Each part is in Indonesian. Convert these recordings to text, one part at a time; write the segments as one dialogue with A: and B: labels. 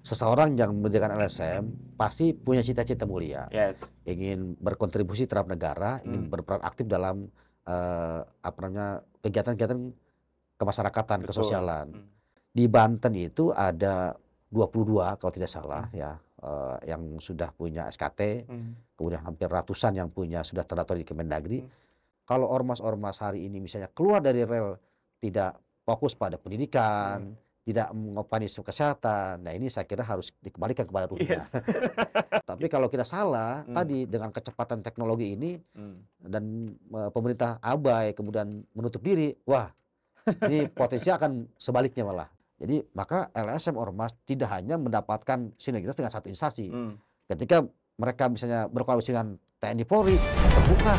A: seseorang yang mendirikan LSM pasti punya cita-cita mulia,
B: Yes.
A: ingin berkontribusi terhadap negara, ingin berperan aktif dalam apa namanya kegiatan-kegiatan kemasyarakatan,
B: Betul.
A: kesosialan. Di Banten itu ada 22 kalau tidak salah ya, yang sudah punya SKT, kemudian hampir ratusan yang punya sudah terdaftar di Kemendagri. Kalau ormas-ormas hari ini misalnya keluar dari rel, tidak fokus pada pendidikan, tidak mengopani isu kesehatan, nah ini saya kira harus dikembalikan kepada ruhnya.
B: Yes.
A: Tapi kalau kita salah tadi dengan kecepatan teknologi ini dan pemerintah abai kemudian menutup diri, wah ini potensi akan sebaliknya malah. Jadi maka LSM ormas tidak hanya mendapatkan sinergitas dengan satu instansi. Ketika mereka misalnya berkoalisi dengan TNI Polri, terbuka.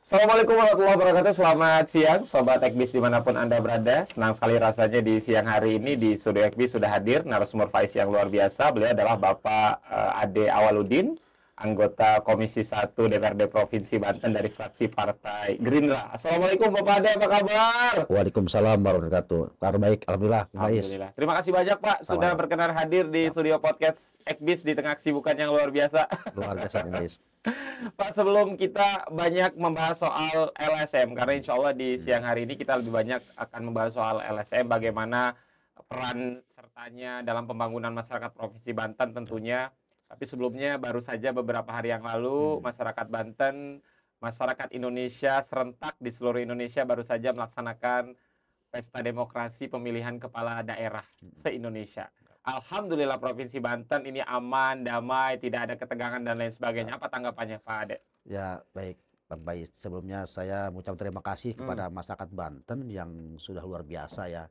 B: Assalamualaikum warahmatullahi wabarakatuh. Selamat siang, Sobat Ekbis dimanapun Anda berada. Senang sekali rasanya di siang hari ini di Studio Ekbis sudah hadir narasumber Faiz yang luar biasa. Beliau adalah Bapak Ade Awaludin, anggota Komisi 1 DPRD Provinsi Banten dari fraksi Partai Gerindra. Assalamualaikum Bapak Ade, apa kabar?
A: Waalaikumsalam warahmatullahi wabarakatuh. Kabar baik, alhamdulillah.
B: Alhamdulillah. Terima kasih banyak Pak sudah berkenan hadir di studio podcast Ekbis di tengah kesibukan yang luar biasa.
A: Luar biasa, guys.
B: Pak, sebelum kita banyak membahas soal LSM, karena insya Allah di siang hari ini kita lebih banyak akan membahas soal LSM, bagaimana peran sertanya dalam pembangunan masyarakat Provinsi Banten tentunya. Tapi sebelumnya baru saja beberapa hari yang lalu masyarakat Banten, masyarakat Indonesia serentak di seluruh Indonesia baru saja melaksanakan pesta demokrasi pemilihan kepala daerah se-Indonesia. Alhamdulillah Provinsi Banten ini aman, damai, tidak ada ketegangan dan lain sebagainya. Apa tanggapannya Pak Ade?
A: Ya baik, Bang Bais. Sebelumnya saya mengucapkan terima kasih kepada masyarakat Banten yang sudah luar biasa ya.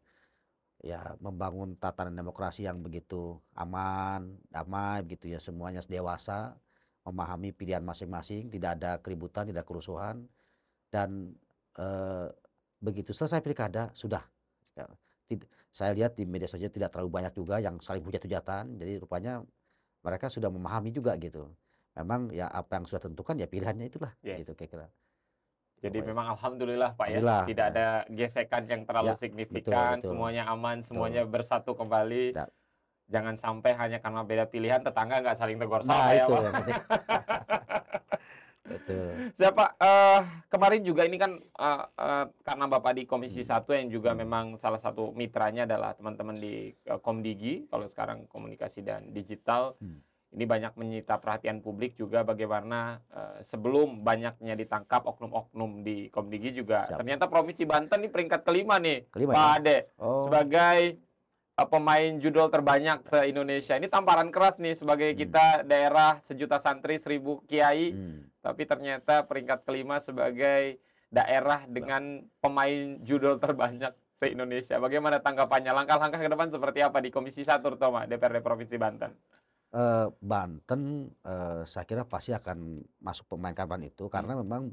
A: Ya membangun tatanan demokrasi yang begitu aman, damai begitu ya, semuanya dewasa, memahami pilihan masing-masing, tidak ada keributan, tidak kerusuhan, dan begitu selesai pilkada sudah. Ya, saya lihat di media sosial tidak terlalu banyak juga yang saling hujat-hujatan, jadi rupanya mereka sudah memahami juga gitu. Memang ya apa yang sudah tentukan ya pilihannya itulah, gitu kira-kira.
B: Jadi memang alhamdulillah Pak ya,
A: Alhamdulillah,
B: tidak ada gesekan yang terlalu signifikan,
A: betul.
B: semuanya aman, semuanya bersatu kembali.
A: Ya.
B: Jangan sampai hanya karena beda pilihan tetangga nggak saling tegur
A: Nah,
B: sapa ya
A: itu
B: Pak.
A: yang penting. Betul.
B: Siapa kemarin juga ini kan karena Bapak di Komisi 1 yang juga memang salah satu mitranya adalah teman-teman di Komdigi, kalau sekarang komunikasi dan digital. Ini banyak menyita perhatian publik juga bagaimana sebelum banyaknya ditangkap oknum-oknum di Komdigi juga. Ternyata Provinsi Banten ini peringkat kelima nih, Pak Ade. Sebagai pemain judol terbanyak se-Indonesia. Ini tamparan keras nih sebagai kita daerah sejuta santri, 1000 kiai. Tapi ternyata peringkat kelima sebagai daerah dengan pemain judol terbanyak se-Indonesia. Bagaimana tanggapannya? Langkah-langkah ke depan seperti apa di Komisi 1 terutama DPRD Provinsi Banten?
A: Banten saya kira pasti akan masuk pemain karban itu karena memang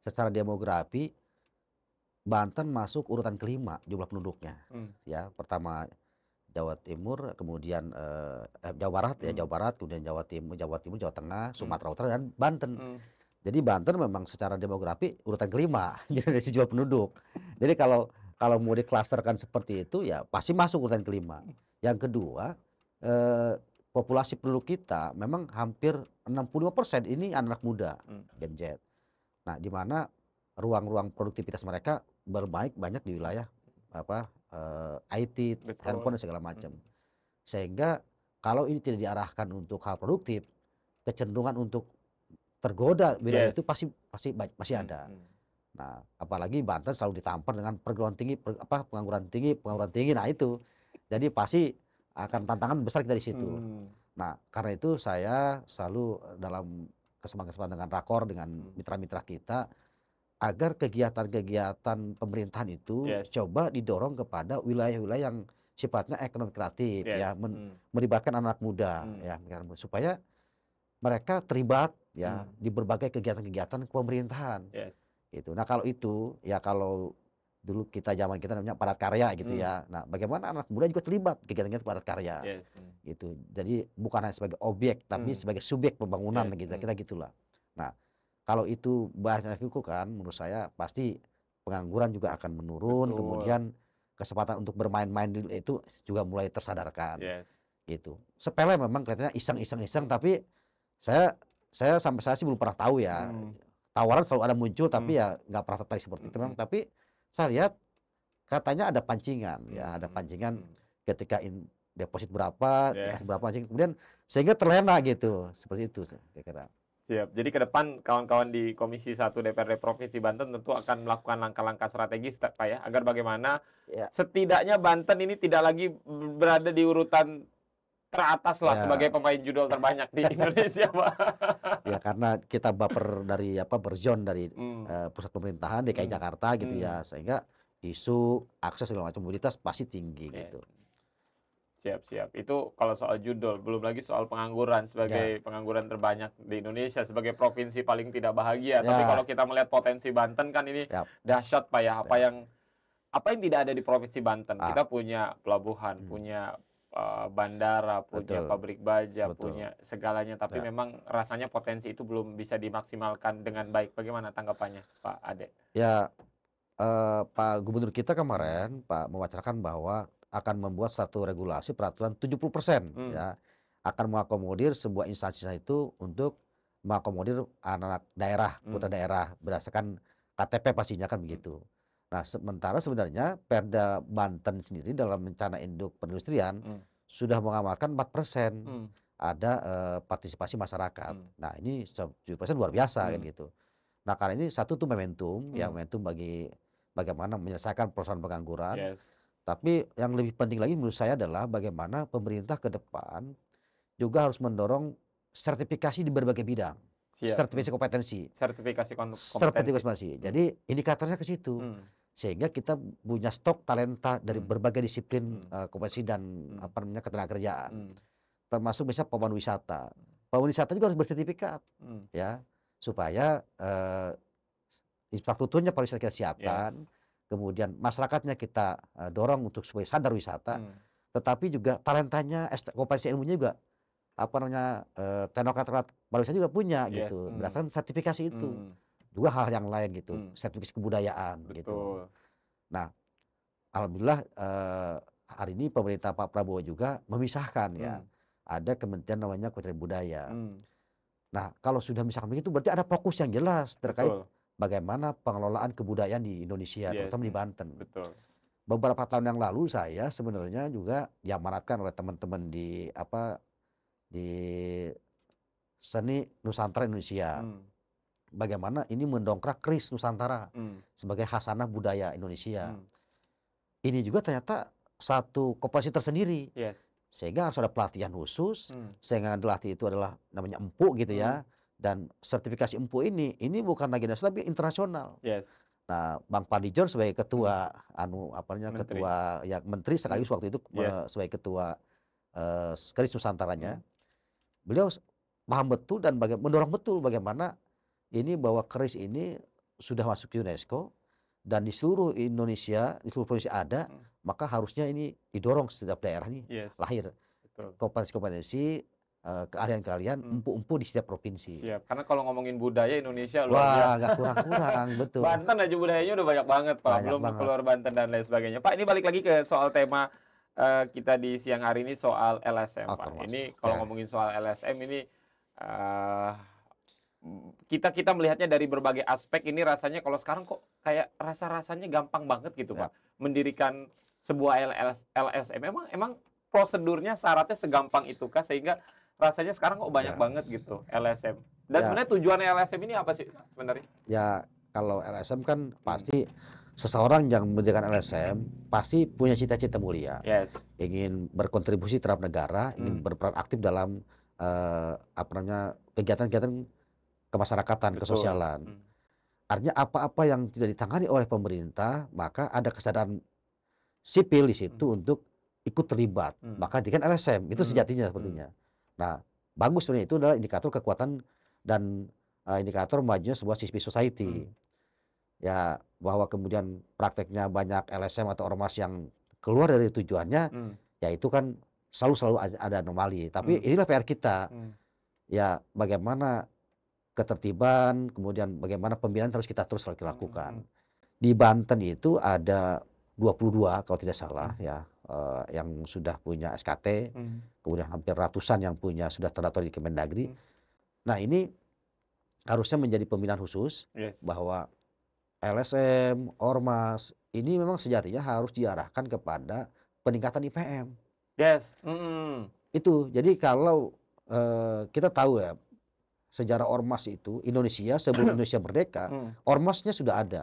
A: secara demografi Banten masuk urutan kelima jumlah penduduknya. Ya, pertama Jawa Timur, kemudian Jawa Barat ya, Jawa Barat, kemudian Jawa Timur, Jawa Tengah, Sumatera Utara dan Banten. Jadi Banten memang secara demografi urutan kelima dari sisi jumlah penduduk. Jadi kalau mau diklasterkan seperti itu ya pasti masuk urutan kelima. Yang kedua, populasi penduduk kita memang hampir 65% ini anak muda, Gen Z. Nah, di mana ruang-ruang produktivitas mereka banyak di wilayah IT, handphone dan segala macam. Sehingga kalau ini tidak diarahkan untuk hal produktif, kecenderungan untuk tergoda wilayah itu masih ada. Nah, apalagi Banten selalu ditampar dengan perguruan tinggi, pengangguran tinggi. Nah, itu. Jadi pasti akan tantangan besar kita di situ. Nah, karena itu saya selalu dalam kesempatan dengan rakor dengan mitra-mitra kita agar kegiatan-kegiatan pemerintahan itu coba didorong kepada wilayah-wilayah yang sifatnya ekonomi kreatif ya, melibatkan anak muda ya, supaya mereka terlibat ya di berbagai kegiatan-kegiatan pemerintahan. Gitu. Nah, kalau itu ya kalau dulu zaman kita namanya padat karya gitu ya. Nah, bagaimana anak muda juga terlibat kegiatan-kegiatan padat karya. Gitu. Jadi bukan hanya sebagai objek tapi sebagai subjek pembangunan gitu, kira-kira gitulah. Nah, kalau itu banyak dilakukan menurut saya pasti pengangguran juga akan menurun,
B: Betul.
A: kemudian kesempatan untuk bermain-main itu juga mulai tersadarkan.
B: Yes.
A: Gitu. Sepele memang kelihatannya iseng, tapi saya sampai saat sih belum pernah tahu ya. Tawaran selalu ada muncul tapi ya nggak pernah tertarik seperti itu memang. Tapi saya lihat katanya ada pancingan ya, ada pancingan ketika deposit berapa, dikasih berapa pancingan, kemudian sehingga terlena gitu, seperti itu saya kira.
B: Siap. Jadi ke depan kawan-kawan di Komisi 1 DPRD Provinsi Banten tentu akan melakukan langkah-langkah strategis Pak ya, agar bagaimana setidaknya Banten ini tidak lagi berada di urutan teratas lah sebagai pemain judol terbanyak di Indonesia, Pak.
A: Ya karena kita baper dari berzon dari pusat pemerintahan DKI Jakarta gitu ya, sehingga isu akses segala macam mobilitas pasti tinggi gitu.
B: Siap. Itu kalau soal judul, belum lagi soal pengangguran sebagai pengangguran terbanyak di Indonesia, sebagai provinsi paling tidak bahagia. Tapi kalau kita melihat potensi Banten kan ini dahsyat Pak ya, apa yang tidak ada di provinsi Banten. Kita punya pelabuhan, punya bandara, punya pabrik baja, punya segalanya. Tapi memang rasanya potensi itu belum bisa dimaksimalkan dengan baik. Bagaimana tanggapannya Pak Ade?
A: Ya, Pak Gubernur kita kemarin mewacanakan bahwa akan membuat satu regulasi peraturan 70% ya, akan mengakomodir sebuah instansi itu untuk mengakomodir anak-anak daerah, putra daerah berdasarkan KTP pastinya kan begitu. Nah, sementara sebenarnya Perda Banten sendiri dalam rencana induk perindustrian sudah mengamalkan 4% ada partisipasi masyarakat. Nah, ini 7% luar biasa kan gitu. Nah, karena ini satu tuh momentum, ya momentum bagi bagaimana menyelesaikan persoalan pengangguran. Tapi yang lebih penting lagi menurut saya adalah bagaimana pemerintah ke depan juga harus mendorong sertifikasi di berbagai bidang. Sertifikasi kompetensi.
B: Sertifikasi kompetensi.
A: Sertifikasi. Jadi indikatornya ke situ. Sehingga kita punya stok talenta dari berbagai disiplin kompetensi dan ketenagakerjaan. Termasuk misalnya pemandu wisata. Pemandu wisata juga harus bersertifikat. Ya, supaya infrastrukturnya pariwisata kita siapkan. Kemudian masyarakatnya kita dorong untuk supaya sadar wisata, tetapi juga talentanya, kompetensi ilmunya juga teknokrat pariwisata juga punya gitu, berdasarkan sertifikasi itu. Juga hal yang lain gitu, sertifikasi kebudayaan gitu. Nah, alhamdulillah hari ini pemerintah Pak Prabowo juga memisahkan ya, ada kementerian namanya Kementerian Budaya. Nah, kalau sudah misalkan begitu berarti ada fokus yang jelas terkait bagaimana pengelolaan kebudayaan di Indonesia, terutama di Banten. Beberapa tahun yang lalu saya sebenarnya juga diamanatkan oleh teman-teman di seni Nusantara Indonesia. Bagaimana ini mendongkrak keris Nusantara sebagai khasanah budaya Indonesia. Ini juga ternyata satu kompetensi tersendiri. Sehingga harus ada pelatihan khusus, sehingga pelatih itu adalah namanya empuk gitu ya. Dan sertifikasi empu ini bukan lagi nasional tapi internasional. Nah, Bang Fadli-John sebagai ketua ketua ya menteri sekaligus waktu itu sebagai ketua keris Nusantaranya, beliau paham betul dan mendorong betul bagaimana ini bahwa keris ini sudah masuk UNESCO dan di seluruh Indonesia, di seluruh provinsi ada, maka harusnya ini didorong setiap daerah ini lahir kompetensi-kompetensi keahlian-keahlian empu-empu di setiap provinsi.
B: Siap. Karena kalau ngomongin budaya Indonesia luar biasa.
A: Wah, nggak kurang-kurang, betul.
B: Banten aja budayanya udah banyak banget, Pak. Belum keluar Banten dan lain sebagainya. Pak, ini balik lagi ke soal tema kita di siang hari ini soal LSM, Pak. Ini kalau ngomongin soal LSM ini kita melihatnya dari berbagai aspek. Ini rasanya kalau sekarang kok kayak rasanya gampang banget gitu, Pak. Mendirikan sebuah LSM. Emang prosedurnya syaratnya segampang itukah sehingga rasanya sekarang kok banyak banget gitu LSM. Dan sebenarnya tujuan LSM ini apa sih sebenarnya?
A: Ya, kalau LSM kan pasti seseorang yang mendirikan LSM pasti punya cita-cita mulia. Ingin berkontribusi terhadap negara, ingin berperan aktif dalam kegiatan-kegiatan kemasyarakatan, kesosialan. Artinya apa-apa yang tidak ditangani oleh pemerintah, maka ada kesadaran sipil di situ untuk ikut terlibat. Maka dirikan LSM, itu sejatinya sepertinya. Nah, bagus sebenarnya itu adalah indikator kekuatan dan indikator majunya sebuah civil society. Ya, bahwa kemudian prakteknya banyak LSM atau ormas yang keluar dari tujuannya, ya itu kan selalu ada anomali. Tapi inilah PR kita. Ya, bagaimana ketertiban, kemudian bagaimana pembinaan harus kita terus lakukan. Di Banten itu ada 22 kalau tidak salah ya, yang sudah punya SKT, kemudian hampir ratusan yang sudah terdaftar di Kemendagri. Nah ini harusnya menjadi pembinaan khusus bahwa LSM, Ormas, ini memang sejatinya harus diarahkan kepada peningkatan IPM. Itu, jadi kalau kita tahu ya, sejarah Ormas itu Indonesia sebelum Indonesia merdeka, Ormasnya sudah ada.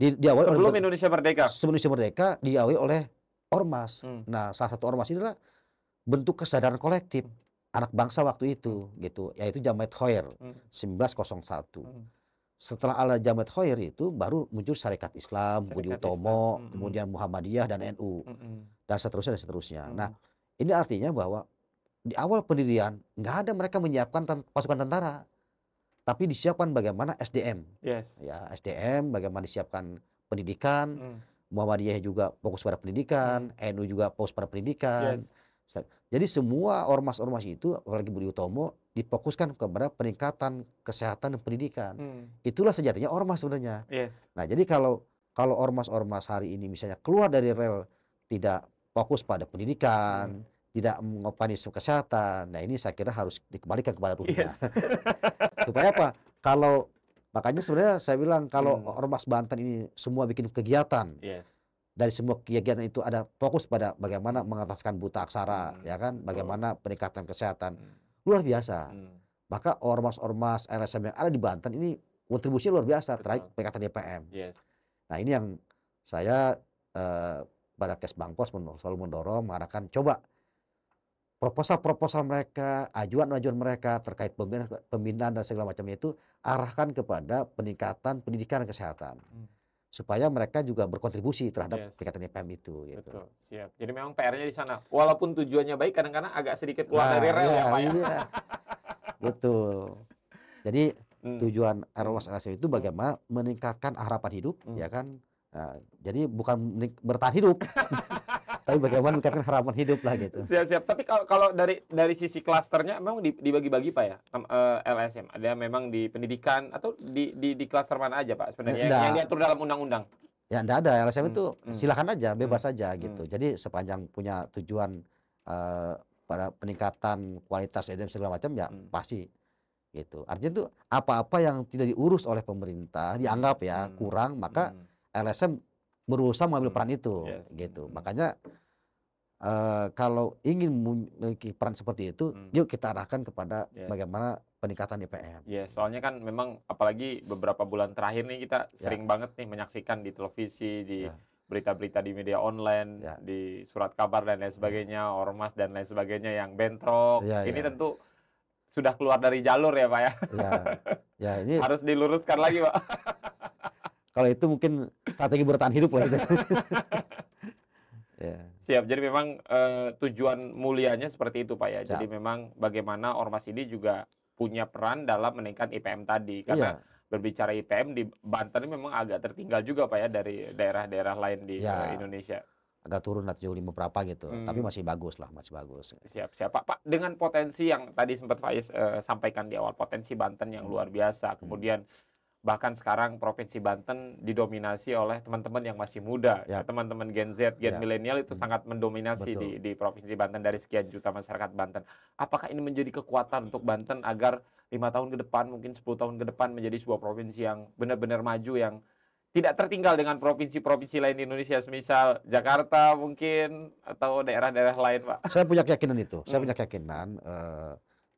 B: Sebelum Indonesia merdeka?
A: Sebelum Indonesia merdeka diawali oleh Ormas. Nah, salah satu Ormas ini adalah bentuk kesadaran kolektif anak bangsa waktu itu, gitu, yaitu Jamaat Khair 1901. Setelah ala Jamaat Khair itu baru muncul Sarekat Islam, Budi Utomo, kemudian Muhammadiyah dan NU, dan seterusnya dan seterusnya. Nah, ini artinya bahwa di awal pendirian nggak ada mereka menyiapkan pasukan tentara, tapi disiapkan bagaimana SDM. Ya, SDM, bagaimana disiapkan pendidikan. Muhammadiyah juga fokus pada pendidikan, NU juga fokus pada pendidikan. Jadi semua ormas-ormas itu, apalagi Budi Utomo, difokuskan kepada peningkatan kesehatan dan pendidikan. Itulah sejatinya ormas sebenarnya. Nah, jadi kalau ormas-ormas hari ini misalnya keluar dari rel, tidak fokus pada pendidikan, tidak mengopani isu kesehatan, nah ini saya kira harus dikembalikan kepada ruhnya. Supaya apa? Makanya sebenarnya saya bilang kalau Ormas Banten ini semua bikin kegiatan, dari semua kegiatan itu ada fokus pada bagaimana mengataskan buta aksara, ya kan, bagaimana peningkatan kesehatan, luar biasa. Maka ormas-ormas LSM yang ada di Banten ini kontribusi luar biasa terkait peningkatan IPM. Nah ini yang saya pada Kesbangpos selalu mendorong, mengarahkan coba proposal-proposal mereka, ajuan-ajuan mereka terkait pembinaan dan segala macamnya itu arahkan kepada peningkatan pendidikan dan kesehatan. Supaya mereka juga berkontribusi terhadap peningkatan IPM itu. Gitu.
B: Betul, siap. Jadi memang PR-nya di sana. Walaupun tujuannya baik, kadang-kadang agak sedikit keluar dari rel ya, Pak ya.
A: Betul. Jadi tujuan Ormas LSM itu bagaimana meningkatkan harapan hidup, ya kan. Nah, jadi bukan bertahan hidup, tapi bagaimana meningkatkan harapan hidup lah gitu.
B: Siap-siap. Tapi kalau dari sisi klasternya memang dibagi-bagi Pak ya, LSM. Ada memang di pendidikan atau di klaster mana aja Pak sebenarnya yang diatur dalam undang-undang?
A: Ya enggak ada, LSM itu silakan aja, bebas saja gitu. Jadi sepanjang punya tujuan pada peningkatan kualitas SDM segala macam ya pasti gitu. Artinya itu apa-apa yang tidak diurus oleh pemerintah dianggap ya kurang, maka LSM berusaha mengambil peran itu gitu. Makanya kalau ingin memiliki peran seperti itu, yuk kita arahkan kepada bagaimana peningkatan IPM.
B: Soalnya kan memang apalagi beberapa bulan terakhir nih kita sering banget nih menyaksikan di televisi, di berita-berita di media online, di surat kabar dan lain sebagainya, ormas dan lain sebagainya yang bentrok. Ini tentu sudah keluar dari jalur ya Pak ya.
A: Ini
B: harus diluruskan lagi Pak.
A: Kalau itu mungkin strategi bertahan hidup lah itu.
B: Siap. Jadi memang tujuan mulianya seperti itu Pak ya. Jadi memang bagaimana ormas ini juga punya peran dalam meningkatkan IPM tadi. Karena berbicara IPM di Banten ini memang agak tertinggal juga Pak ya dari daerah-daerah lain di Indonesia.
A: Agak turun lah 75 berapa gitu. Tapi masih bagus lah, masih bagus.
B: Siap. Pak, dengan potensi yang tadi sempat Faiz sampaikan di awal, potensi Banten yang luar biasa. Kemudian bahkan sekarang Provinsi Banten didominasi oleh teman-teman yang masih muda, teman-teman Gen Z, Gen milenial itu sangat mendominasi di Provinsi Banten dari sekian juta masyarakat Banten. Apakah ini menjadi kekuatan untuk Banten agar 5 tahun ke depan, mungkin 10 tahun ke depan menjadi sebuah provinsi yang benar-benar maju, yang tidak tertinggal dengan provinsi-provinsi lain di Indonesia, semisal Jakarta mungkin atau daerah-daerah lain, Pak?
A: Saya punya keyakinan itu. Saya punya keyakinan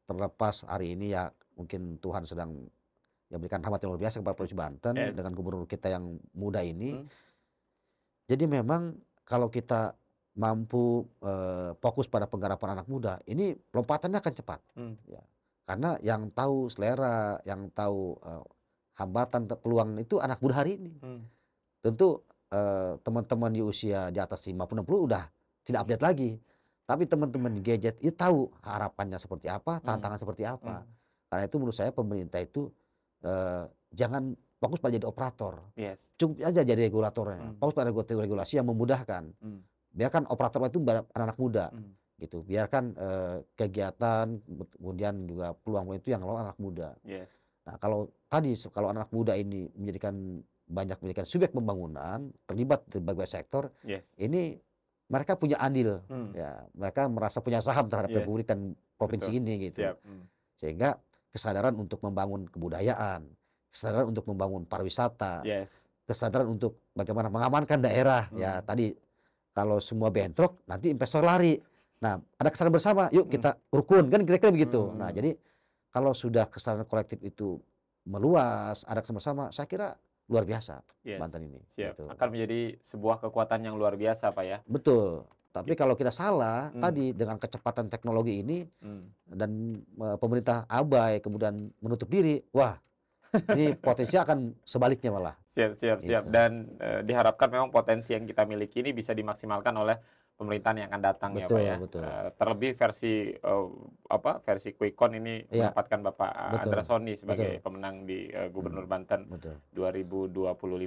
A: terlepas hari ini ya mungkin Tuhan sedang berikan rahmat yang luar biasa kepada Provinsi Banten dengan gubernur kita yang muda ini. Jadi memang kalau kita mampu fokus pada penggarapan anak muda, ini lompatannya akan cepat. Karena yang tahu selera, yang tahu hambatan, peluang itu anak muda hari ini. Tentu teman-teman di usia di atas 50-60 udah tidak update lagi. Tapi teman-teman di gadget itu tahu harapannya seperti apa, tantangan seperti apa. Karena itu menurut saya pemerintah itu jangan fokus pada jadi operator, cukup aja jadi regulatornya, fokus pada regulasi yang memudahkan. Biarkan operator itu anak-anak muda, gitu. Biarkan kegiatan, kemudian juga peluang itu yang lawan anak muda. Nah kalau anak muda ini menjadikan banyak memiliki subjek pembangunan, terlibat di berbagai sektor, ini mereka punya andil, ya, mereka merasa punya saham terhadap Republik dan provinsi ini gitu. Sehingga kesadaran untuk membangun kebudayaan, kesadaran untuk membangun pariwisata, kesadaran untuk bagaimana mengamankan daerah, ya tadi kalau semua bentrok nanti investor lari. Nah, ada kesadaran bersama, yuk kita rukun, kan kira-kira begitu. Nah, jadi kalau sudah kesadaran kolektif itu meluas, ada kesadaran bersama, saya kira luar biasa Banten ini.
B: Gitu. Akan menjadi sebuah kekuatan yang luar biasa, Pak ya.
A: Betul. Tapi kalau kita salah tadi dengan kecepatan teknologi ini dan pemerintah abai kemudian menutup diri, wah ini potensi akan sebaliknya malah.
B: Siap. Dan diharapkan memang potensi yang kita miliki ini bisa dimaksimalkan oleh pemerintahan yang akan datang, ya Pak ya. Terlebih versi versi Quickcon ini mendapatkan Bapak Andrasoni sebagai pemenang di Gubernur Banten 2025-2029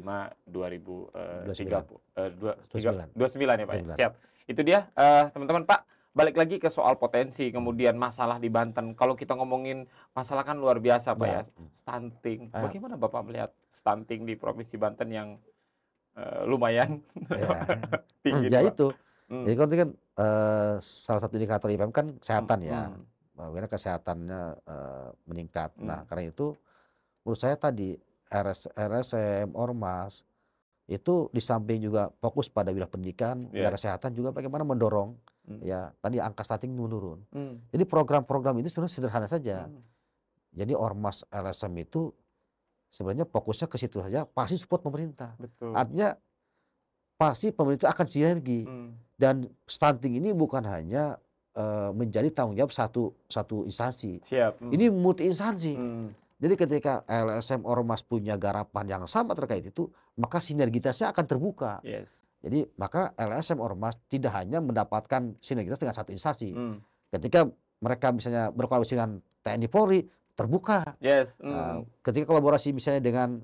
B: ya Pak ya. Siap. Itu dia teman-teman. Pak, balik lagi ke soal potensi kemudian masalah di Banten. Kalau kita ngomongin masalah kan luar biasa Pak ya, stunting. Bagaimana Bapak melihat stunting di Provinsi Banten yang lumayan tinggi?
A: Ya itu. Jadi kan salah satu indikator IPM kan kesehatan ya, bagaimana kesehatannya meningkat. Nah karena itu menurut saya tadi RSM, Ormas itu di samping juga fokus pada wilayah pendidikan, wilayah kesehatan juga bagaimana mendorong ya tadi angka stunting menurun. Jadi program-program itu sebenarnya sederhana saja. Jadi Ormas LSM itu sebenarnya fokusnya ke situ saja, pasti support pemerintah. Artinya pasti pemerintah akan sinergi. Dan stunting ini bukan hanya menjadi tanggung jawab satu instansi. Ini multi instansi. Jadi ketika LSM Ormas punya garapan yang sama terkait itu, maka sinergitasnya akan terbuka. Jadi maka LSM Ormas tidak hanya mendapatkan sinergitas dengan satu instansi. Ketika mereka misalnya berkolaborasi dengan TNI Polri, terbuka. Ketika kolaborasi misalnya dengan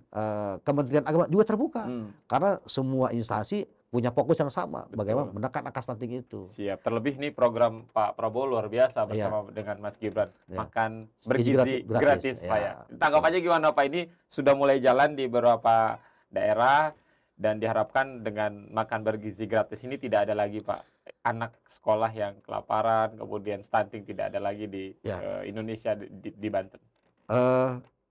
A: Kementerian Agama juga terbuka. Karena semua instansi punya fokus yang sama, bagaimana menekan angka stunting itu.
B: Siap. Terlebih nih program Pak Prabowo luar biasa bersama dengan Mas Gibran. Makan bergizi gratis Pak ya. Tangkap aja gimana Pak, ini sudah mulai jalan di beberapa daerah dan diharapkan dengan makan bergizi gratis ini tidak ada lagi Pak anak sekolah yang kelaparan, kemudian stunting tidak ada lagi di Indonesia, di Banten.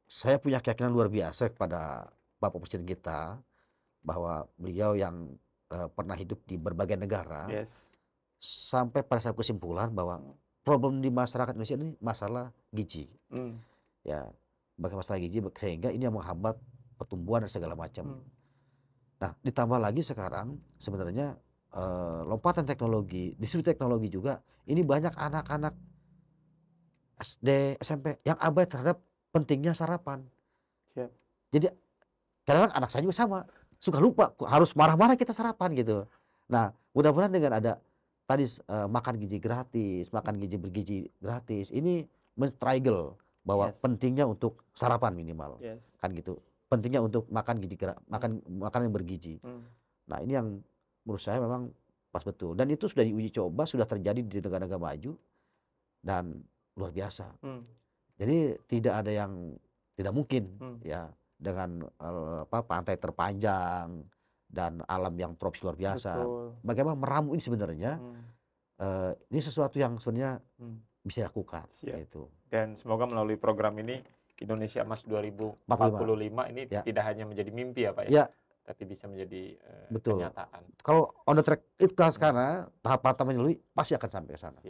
A: Saya punya keyakinan luar biasa kepada Bapak Presiden kita bahwa beliau yang pernah hidup di berbagai negara, sampai pada satu kesimpulan bahwa problem di masyarakat Indonesia ini masalah gizi, ya, bagi masalah gizi sehingga ini yang menghambat pertumbuhan dan segala macam. Nah, ditambah lagi sekarang sebenarnya lompatan teknologi, disrupsi teknologi juga, ini banyak anak-anak SD, SMP yang abai terhadap pentingnya sarapan. Jadi kadang-kadang anak saya juga sama. Suka lupa, harus marah-marah kita sarapan gitu. Nah, mudah-mudahan dengan ada tadi makan gizi gratis, makan gizi bergizi gratis, ini men-trigger bahwa pentingnya untuk sarapan minimal, kan gitu. Pentingnya untuk makan gizi makan yang bergizi. Nah, ini yang menurut saya memang pas betul. Dan itu sudah diuji coba, sudah terjadi di negara-negara maju dan luar biasa. Jadi tidak ada yang tidak mungkin ya. Dengan pantai terpanjang dan alam yang tropis luar biasa. Bagaimana meramu ini sebenarnya ini sesuatu yang sebenarnya bisa dilakukan. Gitu.
B: Dan semoga melalui program ini Indonesia Emas 2045 ini tidak hanya menjadi mimpi ya Pak ya, tapi bisa menjadi kenyataan.
A: Kalau on the track itu sekarang tahap-tahap melalui pasti akan sampai ke sana.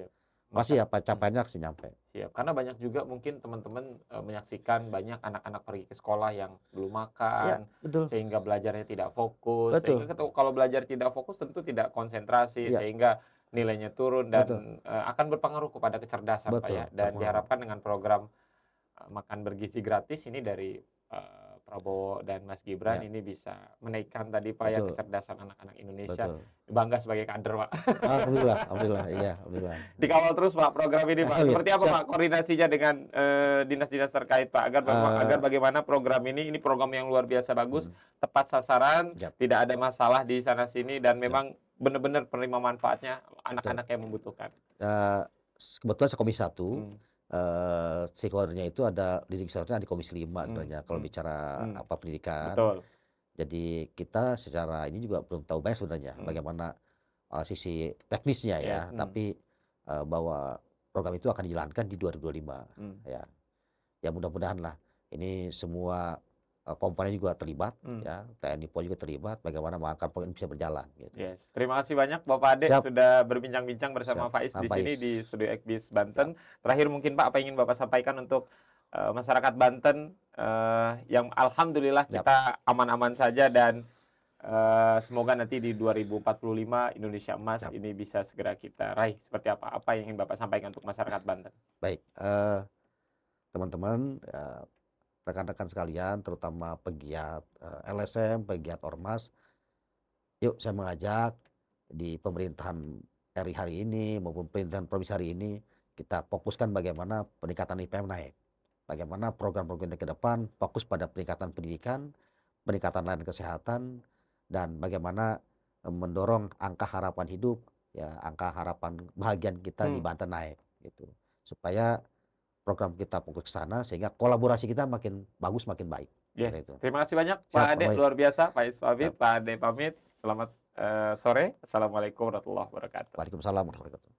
A: Pasti capaiannya akan nyampe.
B: Siap. Karena banyak juga mungkin teman-teman menyaksikan banyak anak-anak pergi ke sekolah yang belum makan, sehingga belajarnya tidak fokus. Sehingga kalau belajar tidak fokus tentu tidak konsentrasi, sehingga nilainya turun dan akan berpengaruh kepada kecerdasan Pak ya. Dan diharapkan dengan program makan bergizi gratis ini dari Prabowo dan Mas Gibran ini bisa menaikkan tadi Pak ya kecerdasan anak-anak Indonesia. Bangga sebagai kader Pak.
A: Alhamdulillah, iya, alhamdulillah.
B: Dikawal terus Pak program ini Pak. Seperti apa Pak koordinasinya dengan dinas-dinas terkait Pak agar bagaimana program ini program yang luar biasa bagus, tepat sasaran, tidak ada masalah di sana sini dan memang benar-benar penerima manfaatnya anak-anak yang membutuhkan.
A: Kebetulan saya Komisi 1. Stakeholdernya itu ada di Komisi 5 sebenarnya kalau bicara pendidikan. Jadi kita secara ini juga belum tahu banyak sebenarnya bagaimana sisi teknisnya ya, tapi bahwa program itu akan dijalankan di 2025 ya. Ya mudah-mudahan lah ini semua komponen juga terlibat ya, TNI Polri juga terlibat bagaimana mengangkat program bisa berjalan gitu.
B: Yes, terima kasih banyak Bapak Ade sudah berbincang-bincang bersama Faiz di sini di Studio Ekbis Banten. Terakhir mungkin Pak, apa ingin Bapak sampaikan untuk masyarakat Banten yang alhamdulillah kita aman-aman saja dan semoga nanti di 2045 Indonesia Emas ini bisa segera kita raih. Seperti apa? Apa yang ingin Bapak sampaikan untuk masyarakat Banten?
A: Baik, teman-teman, rekan-rekan sekalian, terutama pegiat LSM, pegiat Ormas, yuk saya mengajak di pemerintahan RI hari ini maupun pemerintahan provinsi hari ini kita fokuskan bagaimana peningkatan IPM naik. Bagaimana program-program ke depan fokus pada peningkatan pendidikan, peningkatan layanan kesehatan, dan bagaimana mendorong angka harapan hidup, ya angka harapan bahagian kita di Banten naik, gitu. Supaya program kita fokus ke sana sehingga kolaborasi kita makin bagus, makin baik.
B: Yes.
A: Gitu.
B: Terima kasih banyak Pak Ade, luar biasa. Faiz pamit, Pak Ade pamit. Selamat sore. Assalamualaikum warahmatullahi wabarakatuh.
A: Waalaikumsalam warahmatullahi wabarakatuh.